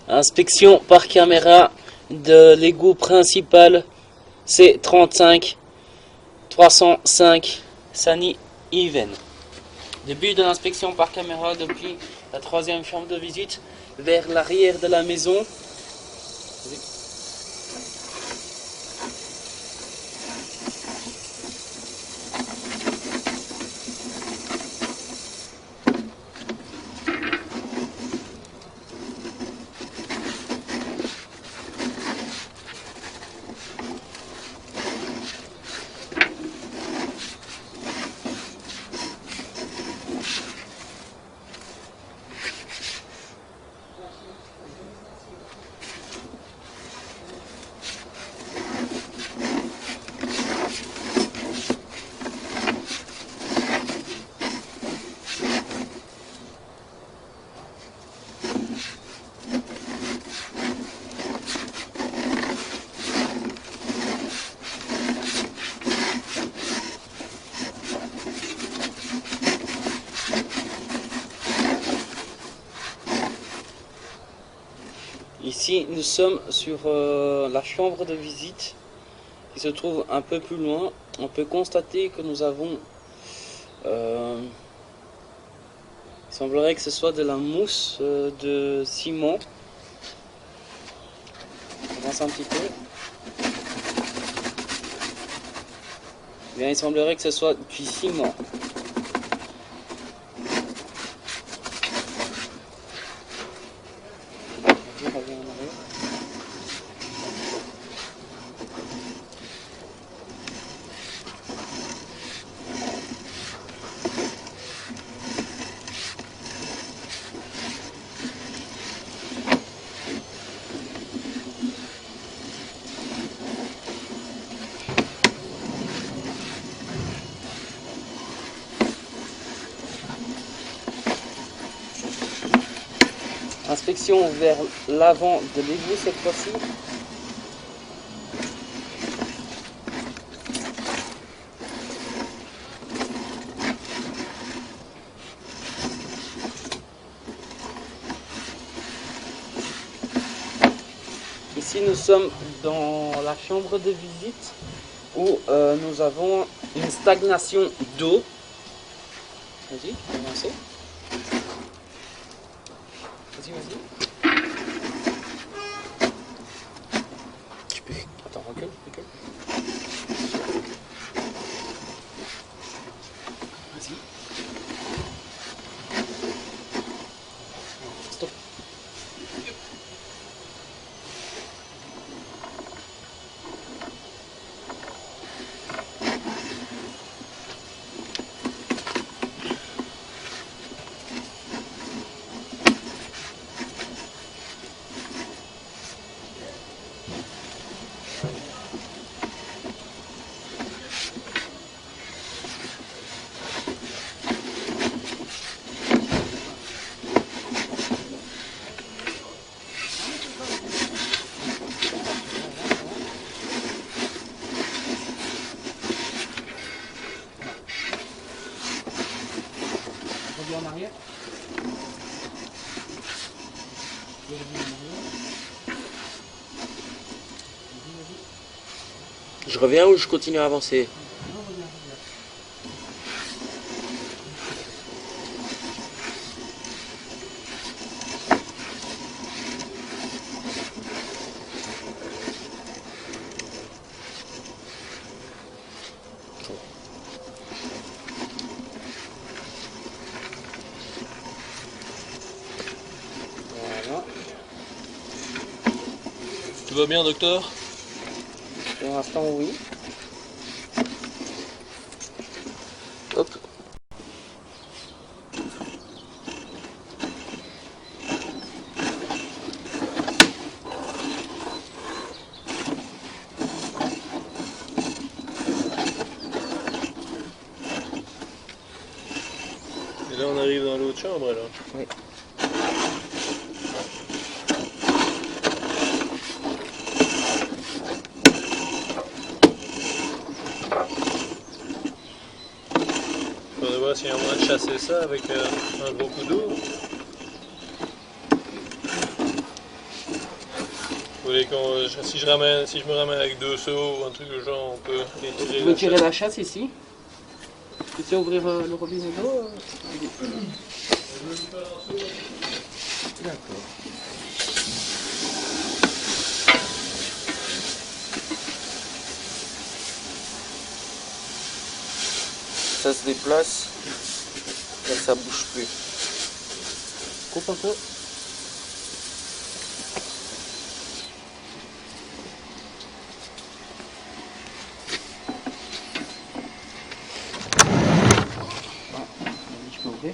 Inspection par caméra de l'égout principal C35 305 Sani Even. Début de l'inspection par caméra depuis la troisième chambre de visite vers l'arrière de la maison. Ici, nous sommes sur la chambre de visite qui se trouve un peu plus loin. On peut constater que nous avons, il semblerait que ce soit de la mousse de ciment. On avance un petit peu. Bien, il semblerait que ce soit du ciment. Inspection vers l'avant de l'égout cette fois-ci. Ici nous sommes dans la chambre de visite où nous avons une stagnation d'eau. Vas-y, avancez. Vas-y. Tu peux. Attends, recule. Vas-y. Stop. Reviens en arrière. Je reviens ou je continue à avancer? Voilà. Tout va bien, docteur? Pour l'instant, oui. Hop. Et là, on arrive dans l'autre chambre, alors. Oui. Faudrait voir s'il y a moyen de chasser ça avec un gros coup d'eau. Vous voulez si je me ramène avec 2 seaux ou un truc du genre, on peut Vous étirer pouvez la tirer chasse. la chasse ici. Tu sais ouvrir le robinet d'eau D'accord. Ça se déplace et ça bouge plus. Coupe un peu. Je peux ouvrir.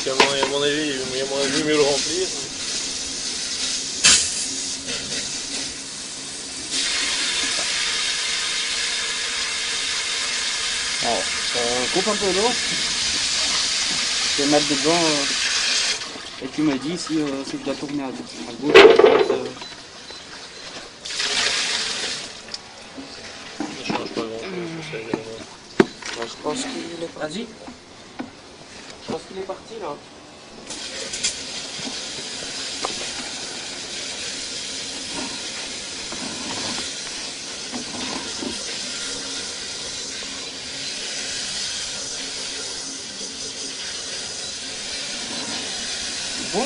Bon, à mon avis, il y a mieux le remplir. Alors, coupe un peu l'eau. Je vais mettre dedans et tu me dis si je dois tourner à gauche ou à droite. Ça change pas grand chose. Je pense qu'il est parti. Vas-y. Je pense qu'il est parti là. Bon.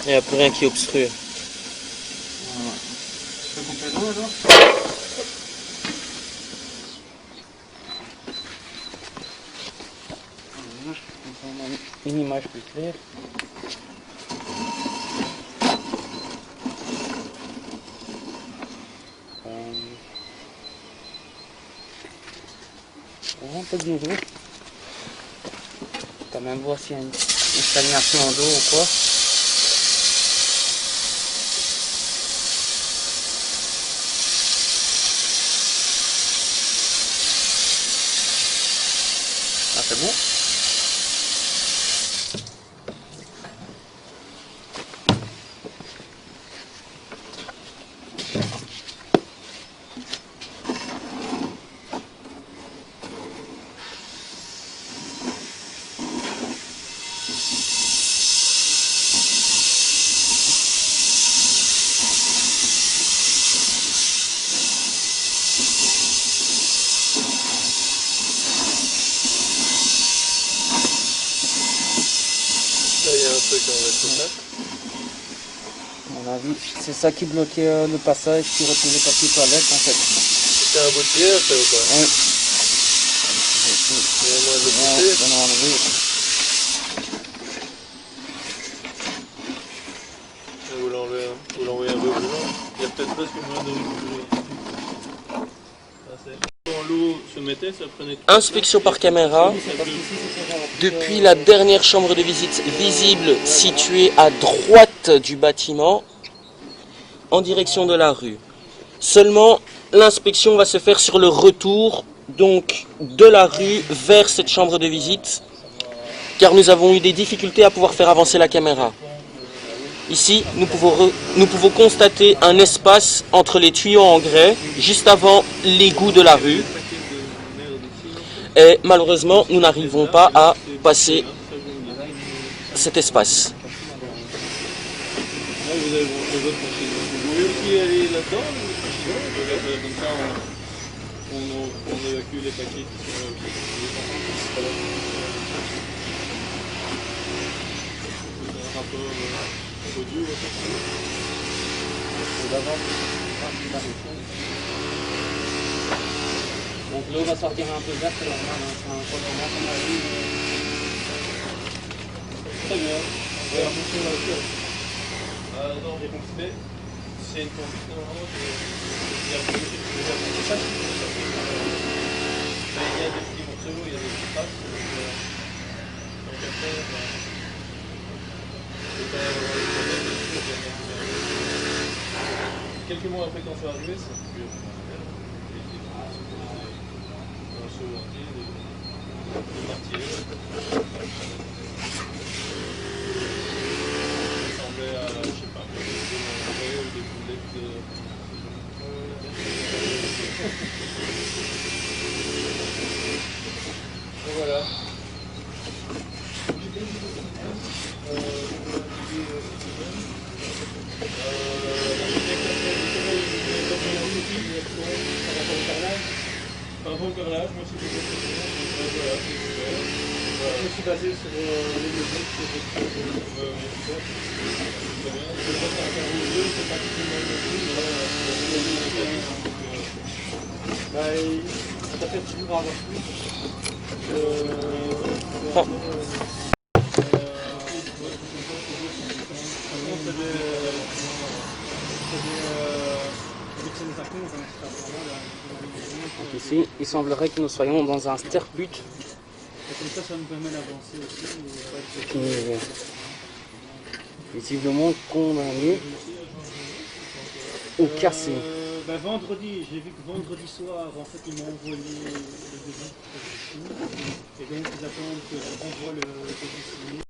Il n'y a plus rien qui obstrue. Je peux couper l'eau alors? Une image plus claire. Un peu de l'eau. Quand même voir s'il y a une stagnation d'eau ou quoi. Ah, c'est bon. Là, il y a un truc en rétroplan. À mon avis, c'est ça qui bloquait le passage qui retenait le papier toilette en fait. C'est un bout de pierre, ça ou quoi? Ouais. Il y a moins de Ouais, boucher. on va enlever. Vous l'envoyez un peu plus loin. Il y a peut-être presque moins de boucher. Quand l'eau se mettait, ça prenait... Inspection par caméra. Depuis la dernière chambre de visite visible située à droite du bâtiment, en direction de la rue. Seulement, l'inspection va se faire sur le retour, donc de la rue vers cette chambre de visite, car nous avons eu des difficultés à pouvoir faire avancer la caméra. Ici, nous pouvons constater un espace entre les tuyaux en grès, juste avant l'égout de la rue. Et malheureusement, nous n'arrivons pas à passer cet espace. Là, vous avez votre machine. Vous pouvez aussi aller là-dedans, comme ça on évacue les paquets qui sont là aussi. Un rapport audio, Donc l'eau va sortir un peu verte, c'est normal, c'est un colorant qu'on a vu. très bien. Ouais, attention là aussi. Non, j'ai compris. C'est une conduite, normalement, il y a des petits morceaux, il y a des petites traces. Donc après, quelques mois après qu'on soit arrivé, c'est plus un seau entier de quartier. Ça ressemblait à, je sais pas, des boulettes de... Voilà. Par rapport au carrelage, moi c'est des questions. Voilà, c'est super. Je me suis basé sur les mesures que j'ai fait. Très bien. Je vois qu'un carreau bleu, c'est pas tout le monde non plus. Ça fait toujours avoir plus. Donc ici, il semblerait que nous soyons dans un ster-but Comme ça nous permet d'avancer aussi. qui est visiblement condamné ou cassé. Vendredi, j'ai vu que vendredi soir, en fait, ils m'ont envoyé le devis. Et donc, ils attendent que je renvoie le devis signé.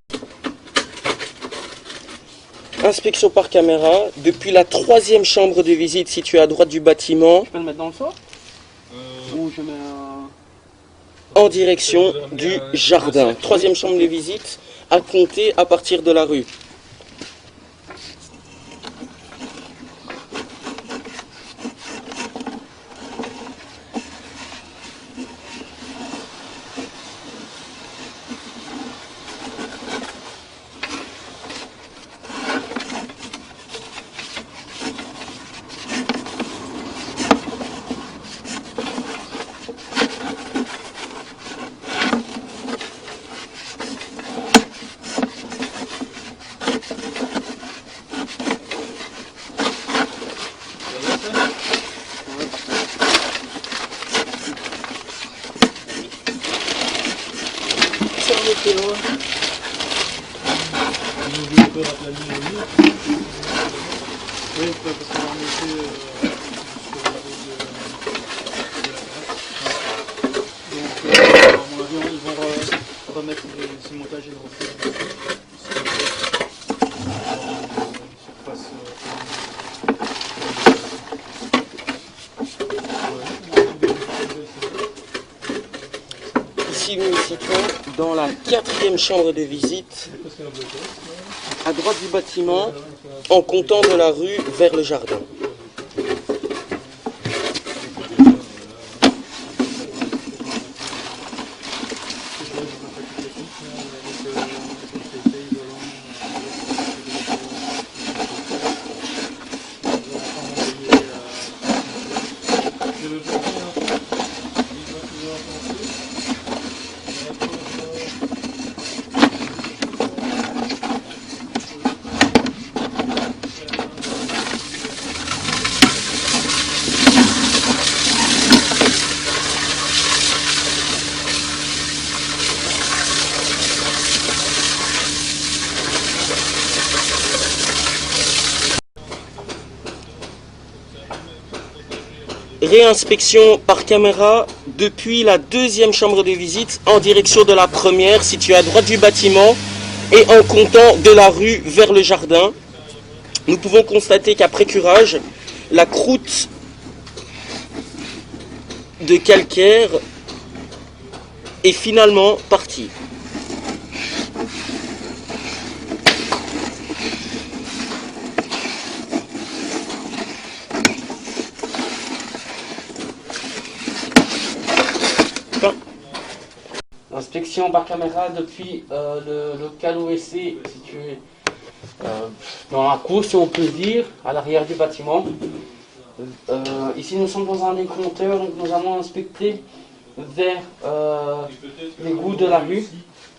Inspection par caméra, depuis la 3e chambre de visite située à droite du bâtiment, Je peux le mettre dans le fort ou je mets un... en direction du jardin. 3e chambre de visite, à compter à partir de la rue. Oui, parce qu'on en était donc, à mon avis, ils vont remettre ces montages et le refaire. Surface. Ici, nous nous situons dans la 4e chambre de visite, à droite du bâtiment, en comptant de la rue vers le jardin. Réinspection par caméra depuis la 2e chambre de visite en direction de la 1re située à droite du bâtiment et en comptant de la rue vers le jardin. Nous pouvons constater qu'après curage, la croûte de calcaire est finalement partie. Inspection par caméra depuis le local OSC situé dans la cour, si on peut dire, à l'arrière du bâtiment. Ici, nous sommes dans un décompteur, donc nous allons inspecter vers l'égout de la rue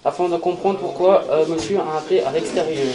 afin de comprendre pourquoi monsieur a appelé à l'extérieur.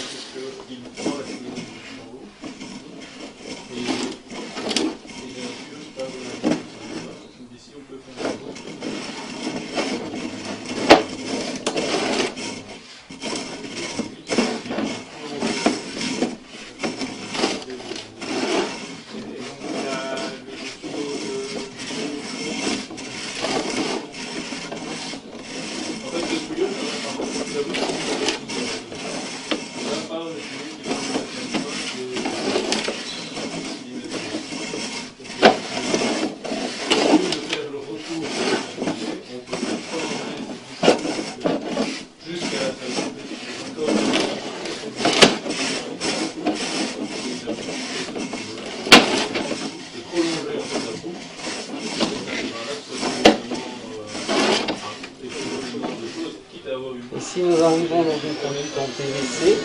Ici nous arrivons dans une conduite en PVC.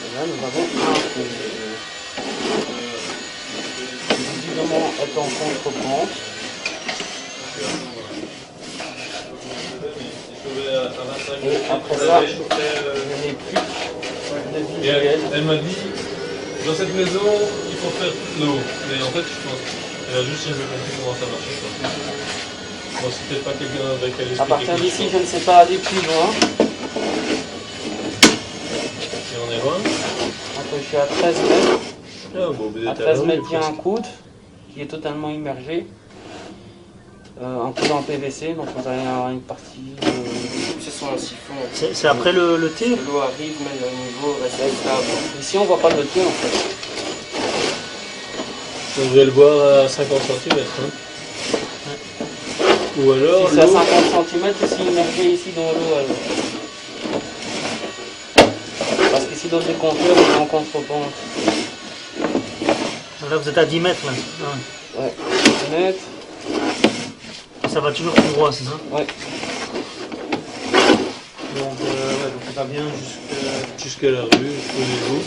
Et là nous avons un trou. Visiblement est en contre-pente. Et après ça, je n'ai plus de visuel. Elle m'a dit, dans cette maison, il faut faire l'eau. Mais en fait, je pense qu'elle a juste jamais compris comment ça marchait. Bon, c'est peut-être pas quelqu'un avec qui elle explique. À partir d'ici, je ne sais pas aller plus loin. Et on est loin. Donc, je suis à 13 mètres. Ah, bon, vous À êtes 13 mètres, il y a un presque. coude qui est totalement immergé. Un coude en PVC, donc vous avez une partie de... Ce sont un siphon. C'est après le thé? L'eau arrive, mais le niveau reste stable. Ici, on voit pas le thé en fait. On devrait le boire à 50 cm. Hein. Ou alors, Si c'est à l'eau. 50 cm, c'est immergé ici dans l'eau alors. Parce qu'ici, dans le compteur, on est en contre-pente. Là, vous êtes à 10 mètres, là. Ah. Ouais, 10 mètres. Ça va toujours tout droit, c'est ça? Ouais. Donc, donc ça va bien Jusqu'à la rue, jusqu'au niveau.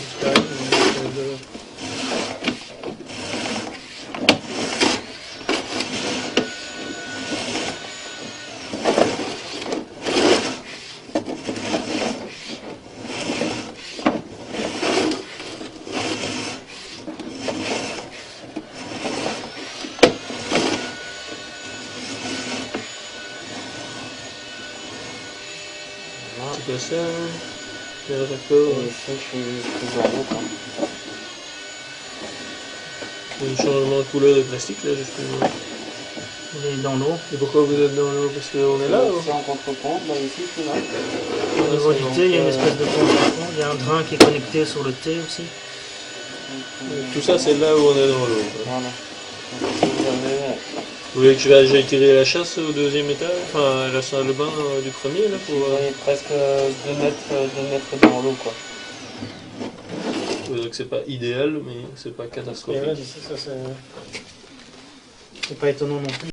C'est quoi ça? C'est un raccord. Et ici, je suis plus en haut. Quoi. Un changement de couleur de plastique là, justement. Vous êtes dans l'eau. Et pourquoi vous êtes dans l'eau? Parce qu'on est là ou? C'est en contre-pente, là ici, c'est là. Au niveau du thé, il y a une espèce de contre-fond. Il y a un drain qui est connecté sur le thé aussi. Tout ça, c'est là où on est dans l'eau. Voilà. Donc, ici, vous avez... Vous voulez que j'aille tirer la chasse au deuxième étage? Enfin, la salle de bain du premier là pour. Vous voyez presque 2 mètres dans l'eau quoi. Que c'est pas idéal, mais c'est pas catastrophique. C'est pas étonnant non plus.